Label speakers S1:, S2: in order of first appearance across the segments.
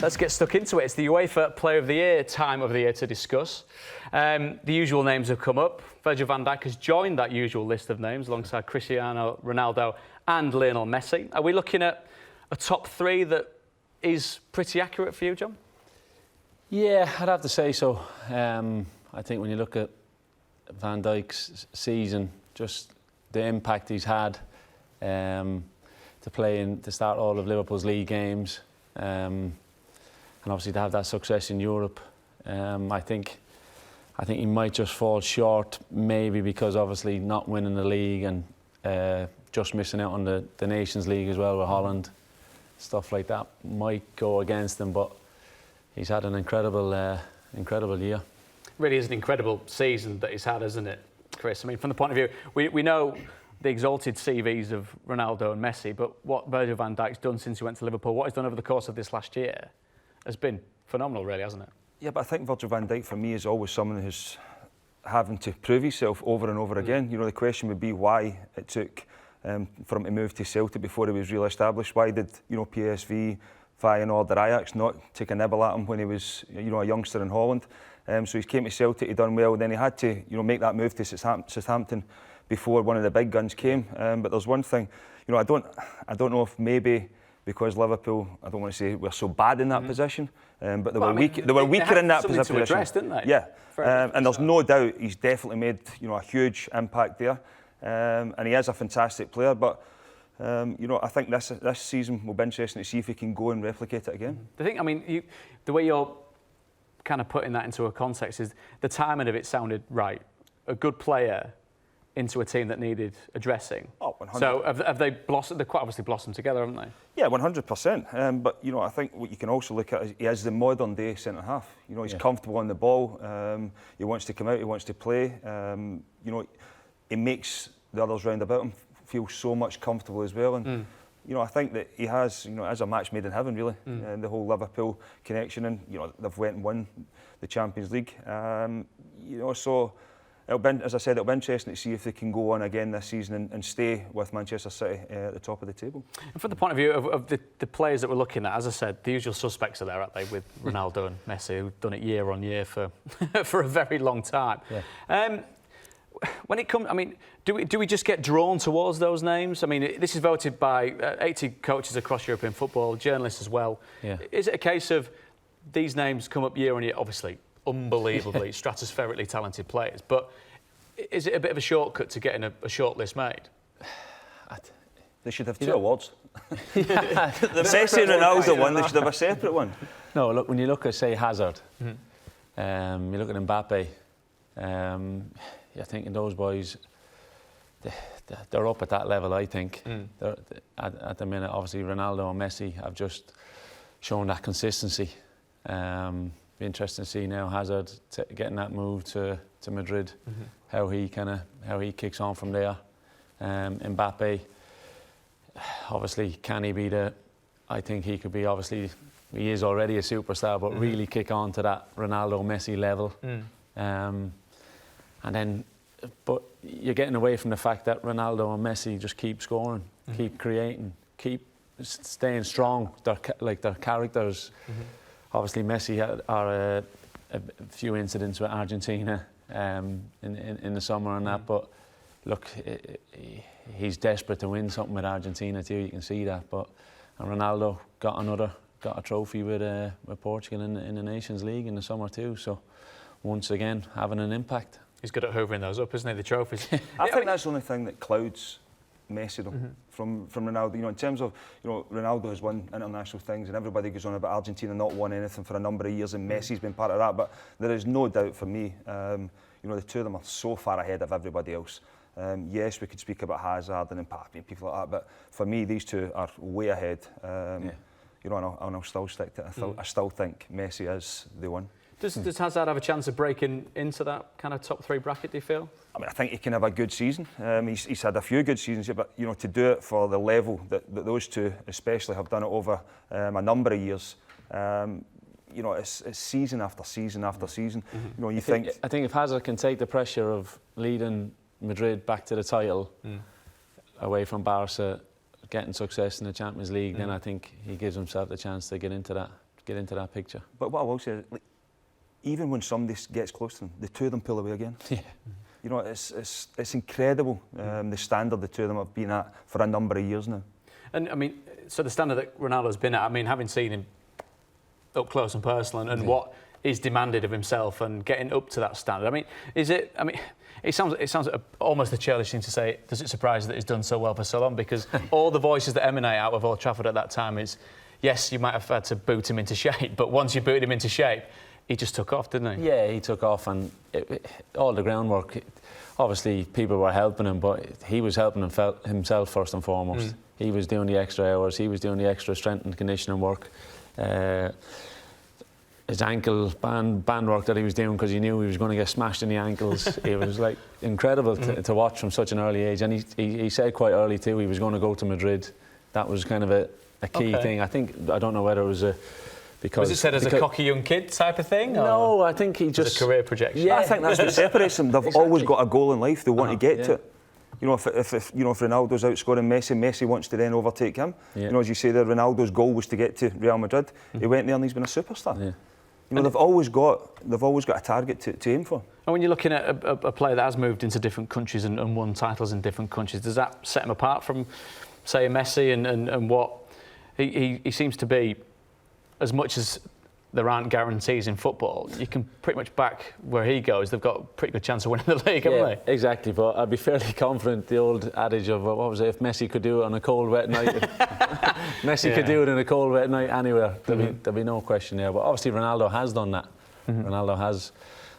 S1: Let's get stuck into it. It's the UEFA Player of the Year time of the year to discuss. The usual names have come up. Virgil Van Dijk has joined that usual list of names alongside Cristiano, Ronaldo and Lionel Messi. Are we looking at a top three that is pretty accurate for you, John?
S2: Yeah, I'd have to say so. I think when you look at Van Dijk's season, just the impact he's had to start all of Liverpool's league games, and obviously to have that success in Europe, I think he might just fall short, maybe because obviously not winning the league and just missing out on the Nations League as well with Holland, stuff like that might go against him. But he's had an incredible year.
S1: Really is an incredible season that he's had, isn't it, Chris? I mean, from the point of view, we know the exalted CVs of Ronaldo and Messi, but what Virgil van Dijk's done since he went to Liverpool, what he's done over the course of this last year, has been phenomenal, really, hasn't it?
S3: Yeah, but I think Virgil van Dijk, for me, is always someone who's having to prove himself over and over again. You know, the question would be why it took for him to move to Celtic before he was really established. Why did, PSV, Feyenoord, or Ajax not take a nibble at him when he was, a youngster in Holland? So he came to Celtic, he done well, then he had to, make that move to Southampton before one of the big guns came. But there's one thing, I don't know if maybe because Liverpool, I don't want to say we're so bad in that position, but they were weaker in that position.
S1: To address, didn't they?
S3: Yeah, and there's no doubt he's definitely made a huge impact there, and he is a fantastic player. But I think this season will be interesting to see if he can go and replicate it again.
S1: The way you're kind of putting that into a context is the timing of it sounded right. A good player into a team that needed addressing.
S3: Oh, 100%.
S1: So have they blossomed? They've quite obviously blossomed together, haven't they?
S3: Yeah, 100%. But I think what you can also look at is he is the modern day centre half. He's comfortable on the ball. He wants to come out. He wants to play. He makes the others round about him feel so much comfortable as well. And I think that he has, as a match made in heaven, really. The whole Liverpool connection, and they've went and won the Champions League. So. As I said, it'll be interesting to see if they can go on again this season and stay with Manchester City at the top of the table.
S1: And from the point of view of the players that we're looking at, as I said, the usual suspects are there, aren't they, with Ronaldo and Messi, who've done it year on year for for a very long time. Yeah. When it comes, do we just get drawn towards those names? This is voted by 80 coaches across European football, journalists as well.
S2: Yeah.
S1: Is it a case of these names come up year on year, obviously, unbelievably stratospherically talented players, but is it a bit of a shortcut to getting a shortlist made?
S3: They should have two awards. The Messi and Ronaldo one, they should have a separate one.
S2: No, look, when you look at, say, Hazard, you look at Mbappe, you're thinking those boys, they're up at that level, I think. At the minute, obviously, Ronaldo and Messi have just shown that consistency. Be interesting to see now Hazard getting that move to Madrid, how he kicks on from there. Mbappe, obviously, can he be I think he could be, obviously, he is already a superstar, but really kick on to that Ronaldo Messi level. But you're getting away from the fact that Ronaldo and Messi just keep scoring, keep creating, keep staying strong. Their characters. Obviously, Messi had a few incidents with Argentina in the summer and that, but look, he's desperate to win something with Argentina too. You can see that. And Ronaldo got a trophy with Portugal in the Nations League in the summer too. So once again, having an impact.
S1: He's good at hovering those up, isn't he? The trophies.
S3: I think that's the only thing that clouds Messi though, from Ronaldo. In terms of, Ronaldo has won international things and everybody goes on about Argentina not won anything for a number of years, and Messi's been part of that. But there is no doubt for me, the two of them are so far ahead of everybody else. Yes, we could speak about Hazard and Mbappe and people like that, but for me, these two are way ahead. And I'll still stick to it. I still think Messi is the one.
S1: Does Hazard have a chance of breaking into that kind of top three bracket, do you feel?
S3: I think he can have a good season. He's had a few good seasons here, but to do it for the level that those two especially have done it over a number of years, it's season after season after season. I think
S2: if Hazard can take the pressure of leading Madrid back to the title away from Barca, getting success in the Champions League, then I think he gives himself the chance to get into get into that picture.
S3: But what I will say is, like, even when somebody gets close to them, the two of them pull away again.
S2: Yeah.
S3: You know, it's incredible, the standard the two of them have been at for a number of years now.
S1: And I mean, so the standard that Ronaldo's been at, I mean, having seen him up close and personal, and what is demanded of himself, and getting up to that standard. I mean, it sounds almost a churlish thing to say. Does it surprise you that he's done so well for so long? Because all the voices that emanate out of Old Trafford at that time is, yes, you might have had to boot him into shape, but once you booted him into shape, he just took off, didn't he?
S2: Yeah, he took off, and all the groundwork. Obviously, people were helping him, but he was helping himself first and foremost. He was doing the extra hours. He was doing the extra strength and conditioning work. His ankle band work that he was doing, because he knew he was going to get smashed in the ankles. It was like incredible to watch from such an early age. And he said quite early too he was going to go to Madrid. That was kind of a key thing. I don't know whether it was because... Was it
S1: said as a cocky young kid type of thing?
S2: No, I think he just...
S1: a career projection?
S3: Yeah. I think that's what separates them. They've always got a goal in life. They want to get to it. You know, if Ronaldo's outscoring Messi wants to then overtake him. Yeah. You know, as you say there, Ronaldo's goal was to get to Real Madrid. He went there and he's been a superstar. Yeah. You know, they've always got a target to aim for.
S1: And when you're looking at a player that has moved into different countries and won titles in different countries, does that set him apart from, say, Messi and what he seems to be? As much as there aren't guarantees in football, you can pretty much back where he goes. They've got a pretty good chance of winning the league, haven't they?
S2: Exactly. But I'd be fairly confident. The old adage of what was it? If Messi could do it on a cold, wet night, Messi could do it in a cold, wet night anywhere. There'd be no question there. But obviously, Ronaldo has done that. Ronaldo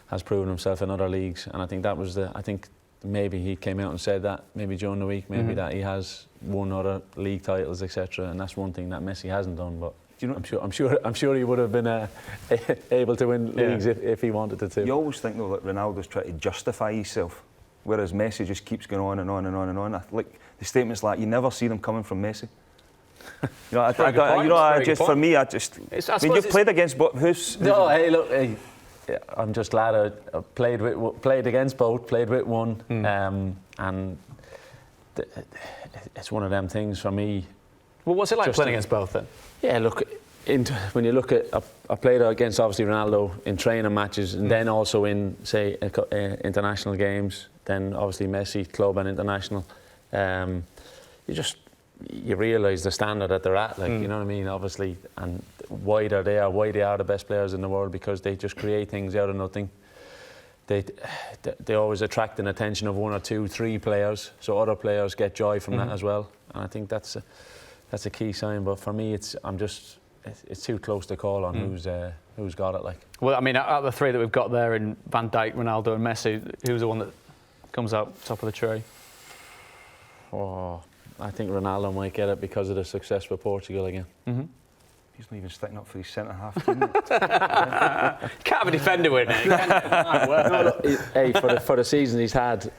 S2: has proven himself in other leagues, and I think that was I think maybe he came out and said that maybe during the week, maybe that he has won other league titles, etc. And that's one thing that Messi hasn't done, but. You know, I'm sure he would have been able to win leagues if he wanted to. You
S3: always think though that Ronaldo's trying to justify himself, whereas Messi just keeps going on and on and on and on. Like the statements like you never see them coming from Messi. You know, for me, when you've played against who's
S2: no, hey, look, I'm just glad I played against both, played with one, and it's one of them things for me.
S1: Well, what's it like playing against both then?
S2: Yeah, look, when you look at, I played against obviously Ronaldo in training matches, and then also in say international games. Then obviously Messi, club and international. You realise the standard that they're at, like you know what I mean. Obviously, and why they are the best players in the world, because they just create things out of nothing. They always attract an attention of 1 or 2, 3 players, so other players get joy from that as well. And I think that's a key sign, but for me, it's too close to call on who's got it. Like, well,
S1: I mean, out of the 3 that we've got there, in Van Dijk, Ronaldo, and Messi, who's the one that comes out top of the tree?
S2: Oh, I think Ronaldo might get it because of the success with Portugal again.
S3: He's not even sticking up for his centre half team.
S1: Can't have a defender with it.
S2: Hey, for the season he's had,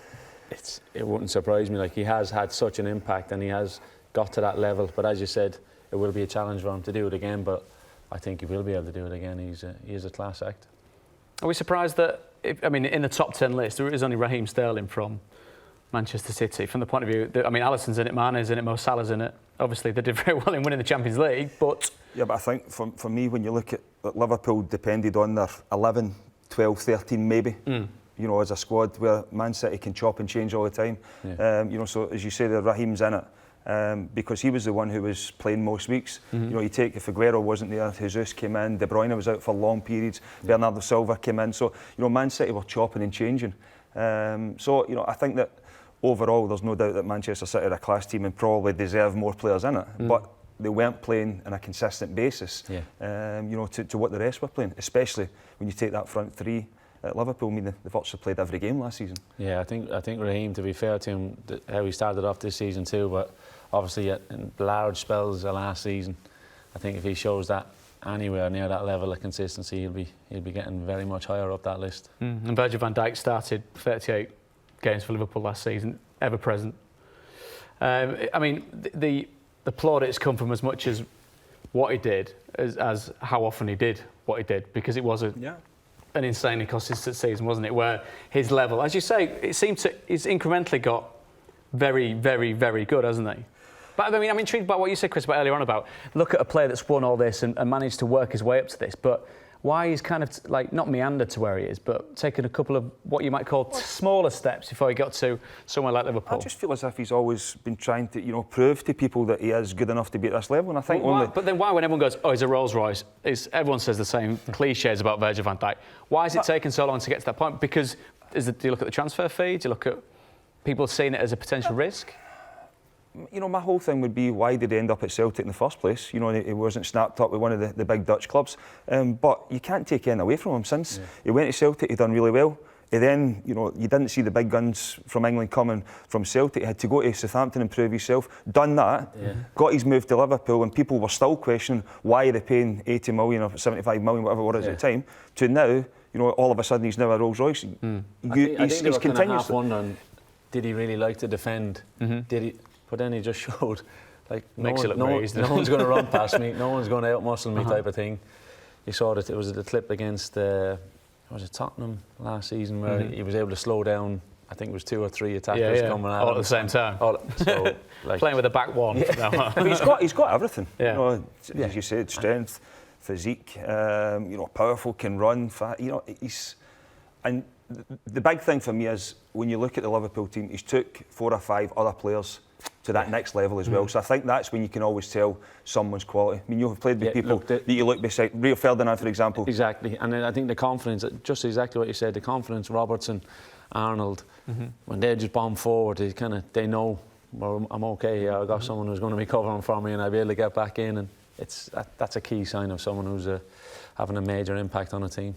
S2: it wouldn't surprise me. Like, he has had such an impact, and he has got to that level, but as you said, it will be a challenge for him to do it again, but I think he will be able to do it again. He is a class act.
S1: Are we surprised that, in the top 10 list, there is only Raheem Sterling from Manchester City, from the point of view, Alisson's in it, Mane's in it, Mo Salah's in it. Obviously, they did very well in winning the Champions League, but... Yeah,
S3: but I think for me, when you look at Liverpool, depended on their 11, 12, 13 maybe, you know, as a squad, where Man City can chop and change all the time. Yeah. You know, so as you say, Raheem's in it. Because he was the one who was playing most weeks. You know, you take if Aguero wasn't there, Jesus came in, De Bruyne was out for long periods, Bernardo Silva came in. So, you know, Man City were chopping and changing. So, you know, I think that overall there's no doubt that Manchester City are a class team and probably deserve more players in it. But they weren't playing on a consistent basis, you know, to what the rest were playing, especially when you take that front 3 at Liverpool. I mean, they virtually played every game last season.
S2: Yeah, I think Raheem, to be fair to him, how he started off this season too, but obviously in large spells of last season, I think if he shows that anywhere near that level of consistency, he'll be getting very much higher up that list.
S1: And Virgil Van Dijk started 38 games for Liverpool last season, ever present. I mean, the plaudits come from as much as what he did as how often he did what he did, because it was an insanely consistent season, wasn't it? Where his level, as you say, it seemed to, he's incrementally got very, very, very good, hasn't he? But I mean, I'm intrigued by what you said, Kris, about earlier on about look at a player that's won all this and managed to work his way up to this, but why he's kind of like not meandered to where he is, but taken a couple of what you might call smaller steps before he got to somewhere like Liverpool.
S3: I just feel as if he's always been trying to, prove to people that he is good enough to be at this level. And I think
S1: But then why, when everyone goes, oh, he's a Rolls Royce, everyone says the same cliches about Virgil van Dijk. Why is it taking so long to get to that point? Because do you look at the transfer fee? Do you look at people seeing it as a potential risk?
S3: My whole thing would be, why did he end up at Celtic in the first place? He wasn't snapped up with one of the big Dutch clubs. But you can't take anything away from him. Since he went to Celtic, he done really well. He then, you didn't see the big guns from England coming from Celtic. He had to go to Southampton and prove himself. Done that, got his move to Liverpool, and people were still questioning why are they paying 80 million or 75 million, whatever it was at the time, to now, all of a sudden he's now a Rolls Royce.
S2: He's continuously wondering, did he really like to defend? Did he? But then he just showed, like, no one's going to run past me, no one's going to outmuscle me type of thing. You saw that it was the clip against, was it Tottenham last season, where he was able to slow down, I think it was 2 or 3 attackers coming out.
S1: All at the same time.
S2: So, like,
S1: playing with a back one.
S3: But he's got everything. As you said, strength, physique, powerful, can run, fat, he's... And the big thing for me is, when you look at the Liverpool team, he's took 4 or 5 other players to that next level as well. So I think that's when you can always tell someone's quality. I mean, you've played with people that you look beside. Rio Ferdinand, for example.
S2: Exactly. And then I think the confidence, just exactly what you said, the confidence, Robertson, Arnold, when they just bomb forward, they know, well, I'm okay here. I've got someone who's going to be covering for me and I'll be able to get back in. And that's a key sign of someone who's having a major impact on a team.